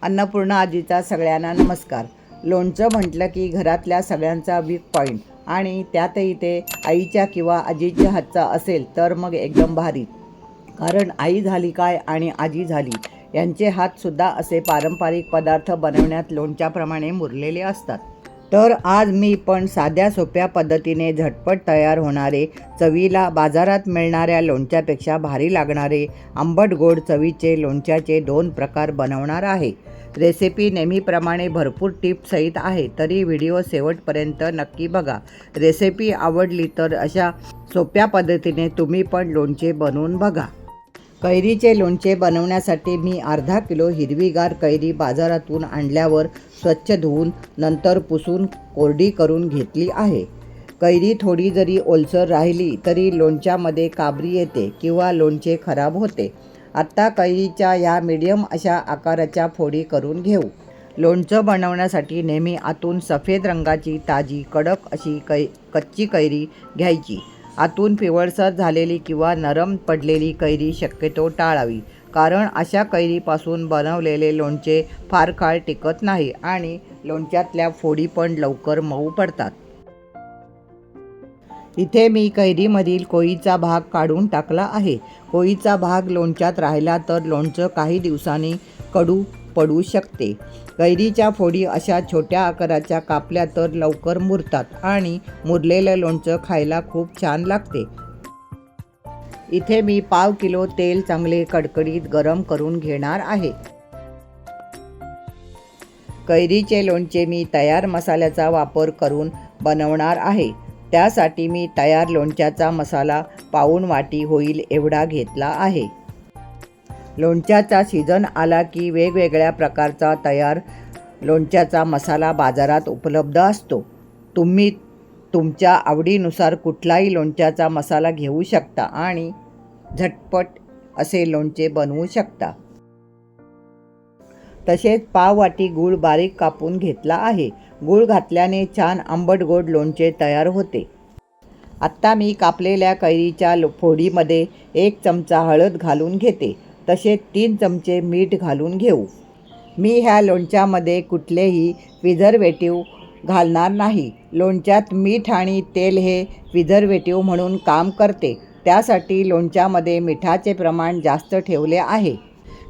अन्नपूर्णा आजीचा सगळ्यांना नमस्कार। लोणचं म्हटलं की घरातल्या सगळ्यांचा वीक पॉईंट आणि त्यातही ते आईच्या किंवा आजीच्या हातचा असेल तर मग एकदम भारी। कारण आई झाली काय आणि आजी झाली यांचे हातसुद्धा असे पारंपरिक पदार्थ बनवण्यात लोणच्याप्रमाणे मुरलेले असतात। तर आज मी पण साध्या सोप्या पद्धतीने झटपट तयार होणारे, चवीला बाजारात मिळणाऱ्या लोणच्यापेक्षा भारी लागणारे आंबट गोड चवीचे लोणच्याचे 2 प्रकार बनवणार आहे। रेसिपी नेहमीप्रमाणे भरपूर टिप्ससहित आहे, तरी व्हिडिओ शेवटपर्यंत नक्की बघा। रेसिपी आवडली तर अशा सोप्या पद्धतीने तुम्ही पण लोणचे बनवून बघा। कैरीचे लोणचे बनवण्यासाठी मी अर्धा किलो हिरवीगार कैरी बाजारातून आणल्यावर स्वच्छ धुवून नंतर पुसून कोरडी करून घेतली आहे। कैरी थोडी जरी ओलसर राहिली तरी लोणच्यामध्ये काबरी येते किंवा लोणचे खराब होते। आत्ता कैरीच्या या मीडियम अशा आकाराच्या फोडी करून घेऊ। लोणचं बनवण्यासाठी नेहमी आतून सफेद रंगाची ताजी कडक अशी कच्ची कैरी घ्यायची। आतून पिवळसर झालेली किंवा नरम पडलेली कैरी शक्यतो टाळावी, कारण अशा कैरीपासून बनवलेले लोणचे फार काळ टिकत नाही आणि लोणच्यातल्या फोडी पण लवकर मऊ पडतात। इथे मी कैरीमधील कोईचा भाग काढून टाकला आहे। कोईचा भाग लोणच्यात राहिला तर लोणचं काही दिवसांनी कडू पडू शकते। कैरीच्या फोडी अशा छोट्या आकाराच्या कापल्या तर लवकर मुरतात आणि मुरलेलं लोणचं खायला खूप छान लागते। इथे मी पाव किलो तेल चांगले कडकडीत गरम करून घेणार आहे। कैरीचे लोणचे मी तयार मसाल्याचा वापर करून बनवणार आहे। त्यासाठी मी तयार लोणच्याचा मसाला पाऊण वाटी होईल एवढा घेतला आहे। लोणच्याचा सीझन आला की वेगवेगळ्या प्रकारचा तयार लोणच्याचा मसाला बाजारात उपलब्ध असतो। तुम्ही तुमच्या आवडीनुसार कुठलाही लोणच्याचा मसाला घेऊ शकता आणि झटपट असे लोणचे बनवू शकता। तसेच पाव वाटी गूळ बारीक कापून घेतला आहे। गूळ घातल्याने छान आंबट गोड लोणचे तयार होते। आत्ता मी कापलेल्या कैरीच्या फोडीमध्ये 1 चमचा हळद घालून घेते। तसेच 3 चमचे मीठ घालून घेऊ। मी ह्या लोणच्यामध्ये कुठलेही प्रिझर्वेटिव्ह घालणार नाही। लोणच्यात मीठ आणि तेल हे प्रिझर्वेटिव्ह म्हणून काम करते, त्यासाठी लोणच्यामध्ये मिठाचे प्रमाण जास्त ठेवले आहे।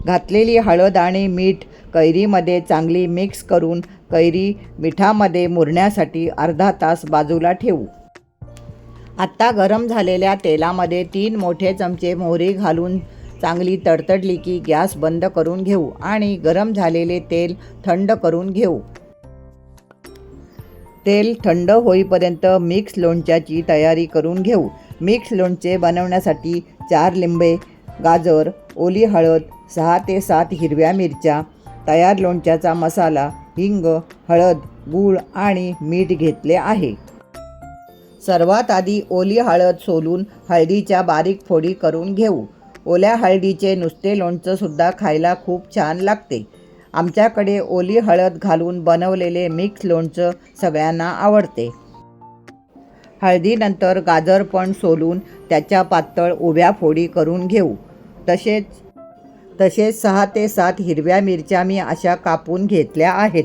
घातलेली हळद आणि मीठ कैरीमध्ये चांगली मिक्स करून कैरी मिठामध्ये मुरण्यासाठी अर्धा तास बाजूला ठेवू। आत्ता गरम झालेल्या तेलामध्ये 3 मोठे चमचे मोहरी घालून चांगली तडतडली की गॅस बंद करून घेऊ आणि गरम झालेले तेल थंड करून घेऊ। तेल थंड होईपर्यंत मिक्स लोणच्याची तयारी करून घेऊ। मिक्स लोणचे बनवण्यासाठी 4 लिंबे, गाजर, ओली हळद, 6 ते 7 हिरव्या मिरच्या, तयार लोणच्याचा मसाला, हिंग, हळद, गूळ आणि मीठ घेतले आहे। सर्वात आधी ओली हळद सोलून हळदीच्या बारीक फोडी करून घेऊ। ओल्या हळदीचे नुसते लोणचं सुद्धा खायला खूप छान लागते। आमच्याकडे ओली हळद घालून बनवलेले मिक्स लोणचं सगळ्यांना आवडते। हळदीनंतर गाजर पण सोलून त्याच्या पातळ उभ्या फोडी करून घेऊ। तसेच 6 ते 7 हिरव्या मिरच्या मी अशा कापून घेतल्या आहेत।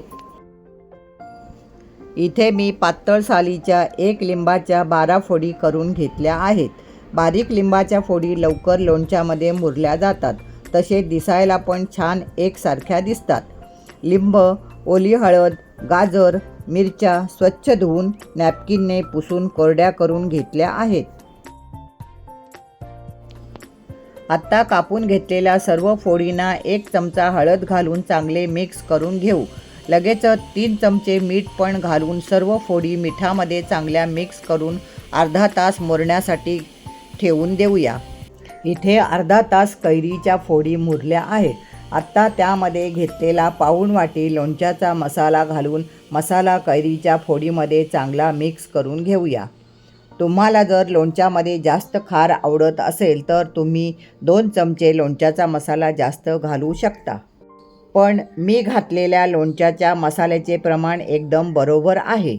इथे मी पातळ सालीच्या 1 लिंबाच्या 12 फोडी करून घेतल्या आहेत। बारीक लिंबाच्या फोडी लवकर लोणच्यामध्ये मुरल्या जातात, तसेच दिसायला पण छान एकसारख्या दिसतात। लिंब, ओली हळद, गाजर, मिरच्या स्वच्छ धुवून नॅपकिनने पुसून कोरड्या करून घेतल्या आहेत। आत्ता कापून घेतलेल्या सर्व फोडींना 1 चमचा हळद घालून चांगले मिक्स करून घेऊ। लगेचच 3 चमचे मीठ पण घालून सर्व फोडी मिठामध्ये चांगल्या मिक्स करून अर्धा तास मुरण्यासाठी ठेवून देऊया। इथे अर्धा तास कैरीच्या फोडी मुरल्या आहेत। आत्ता त्यामध्ये घेतलेला पाऊण वाटी लोणच्याचा मसाला घालून मसाला कैरीच्या फोडीमध्ये चांगला मिक्स करून घेऊया। तुम्हाला जर लोणच्यामध्ये जास्त खार आवडत असेल तर तुम्ही 2 चमचे लोणच्याचा मसाला जास्त घालू शकता, पण मी घातलेल्या लोणच्याच्या मसाल्याचे प्रमाण एकदम बरोबर आहे।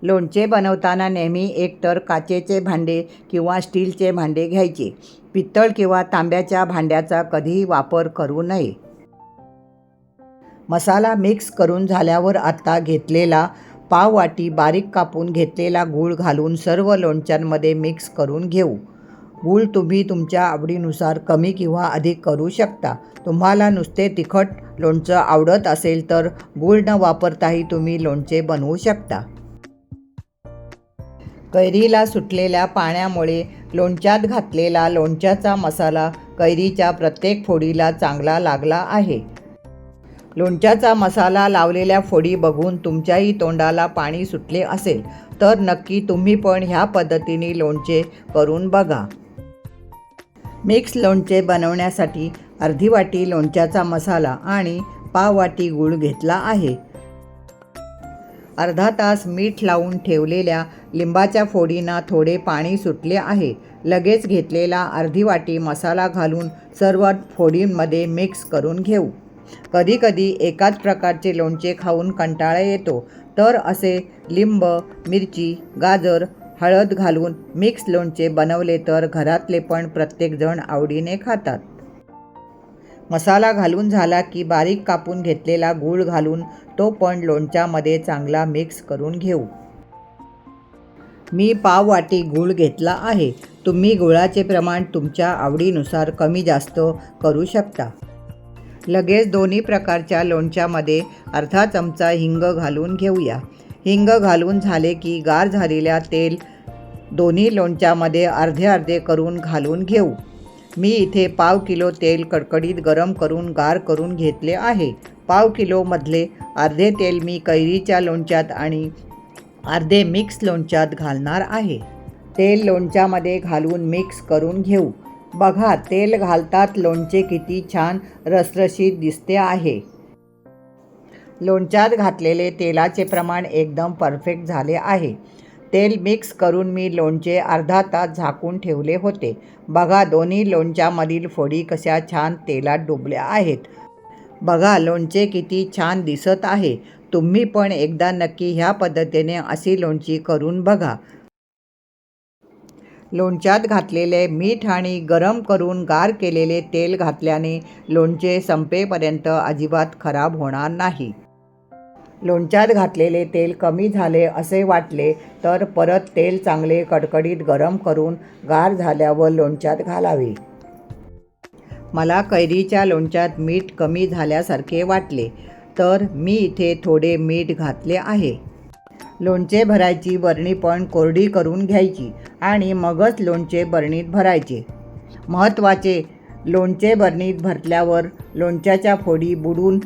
लोणचे बनवताना नेहमी एकतर काचेचे भांडे किंवा स्टीलचे भांडे घ्यायचे। पितळ किंवा तांब्याच्या भांड्याचा कधीही वापर करू नये। मसाला मिक्स करून झाल्यावर आता घेतलेला पाव वाटी बारीक कापून घेतलेला गूळ घालून सर्व लोणच्यांमध्ये मिक्स करून घेऊ. गूळ तुम्ही तुमच्या आवडीनुसार कमी किंवा अधिक करू शकता. तुम्हाला नुसते तिखट लोणचं आवडत असेल तर गूळ न वापरताही तुम्ही लोणचे बनवू शकता. कैरीला सुटलेल्या पाण्यामुळे लोणच्यात घातलेला लोणच्याचा मसाला कैरीच्या प्रत्येक फोडीला चांगला लागला आहे. लोणच्याचा मसाला लावलेल्या फोडी बघून तुमच्याही तोंडाला पाणी सुटले असेल तर नक्की तुम्ही पण ह्या पद्धतीने लोणचे करून बघा. मिक्स लोणचे बनवण्यासाठी अर्धी वाटी लोणच्याचा मसाला आणि पाव वाटी गूळ घेतला आहे. अर्धा तास मीठ लावून ठेवलेल्या लिंबाच्या फोडींना थोडे पाणी सुटले आहे. लगेच घेतलेला अर्धी वाटी मसाला घालून सर्व फोडींमध्ये मिक्स करून घेऊ. कधीकधी एकाच प्रकारचे लोणचे खाऊन कंटाळा येतो तर असे लिंब, मिरची, गाजर, हळद घालून मिक्स लोणचे बनवले तर घरातले पण प्रत्येकजण आवडीने खातात. मसाला घालून झाला की बारीक कापून घेतलेला गूळ घालून तो पण लोणच्यामध्ये चांगला मिक्स करून घेऊ. मी पाव वाटी गूळ घेतला आहे. तुम्ही गुळाचे प्रमाण तुमच्या आवडीनुसार कमी जास्त करू शकता. लगेच दोन्ही प्रकारच्या लोणच्यामध्ये अर्धा चमचा हिंग घालून घेऊया. हिंग घालून झाले की गार झालेल्या तेल दोन्ही लोणच्यामध्ये अर्धे अर्धे करून घालून घेऊ. मी इथे पाव किलो तेल कडकडीत गरम करून गार करून घेतले आहे. पाव किलोमधले अर्धे तेल मी कैरीच्या लोणच्यात आणि अर्धे मिक्स लोणच्यात घालणार आहे. तेल लोणच्यामध्ये घालून मिक्स करून घेऊ. बघा, तेल घालतात लोणचे किती छान रसरशीत दिसते आहे. लोणच्यात घातलेले तेलाचे प्रमाण एकदम परफेक्ट झाले आहे. तेल मिक्स करून मी लोणचे अर्धा तास झाकून ठेवले होते. बघा, दोन्ही लोणच्यामधील फोडी कशा छान तेलात डुबल्या आहेत. बघा, लोणचे किती छान दिसत आहे. तुम्ही पण एकदा नक्की ह्या पद्धतीने अशी लोणची करून बघा. लोणच्यात घातलेले मीठ आणि गरम करून गार केलेले तेल घातल्याने लोणचे संपेपर्यंत अजिबात खराब होणार नाही. लोणच्यात घातलेले तेल कमी झाले असे वाटले तर परत तेल चांगले कडकडीत गरम करून गार झाल्यावर लोणच्यात घालावे. मला कैरीच्या लोणच्यात मीठ कमी झाल्यासारखे वाटले तर मी इथे थोडे मीठ घातले आहे. लोणचे भरायची बरणी पण कोरडी करून घ्यायची आणि मगच लोणचे बरणीत भरायचे. महत्त्वाचे, लोणचे बरणीत भरल्यावर लोणच्याच्या फोडी बुडून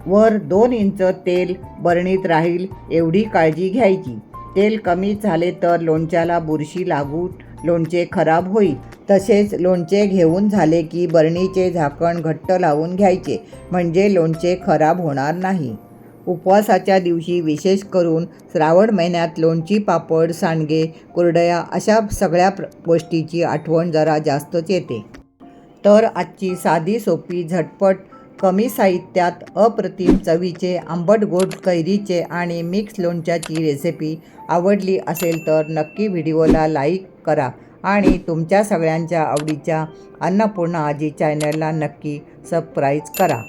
वर 2 इंच तेल बरणीत राहील एवढी काळजी घ्यायची. तेल कमी झाले तर लोणच्याला बुरशी लागून लोणचे खराब होईल. तसेच लोणचे घेऊन झाले की बरणीचे झाकण घट्ट लावून घ्यायचे म्हणजे लोणचे खराब होणार नाही. उपवासाच्या दिवशी विशेष करून श्रावण महिन्यात लोणची, पापड, सांडगे, कुरडया अशा सगळ्या गोष्टीची आठवण जरा जास्तच येते. तर आजची साधी सोपी झटपट कमी साहित्यात अप्रतिम चवीचे आंबट गोड कैरीचे आणि मिक्स लोणच्याची रेसिपी आवडली असेल तर नक्की व्हिडिओला लाईक करा आणि तुमच्या सगळ्यांच्या आवडीच्या अन्नपूर्णा आजी चॅनलला नक्की सबस्क्राईब करा.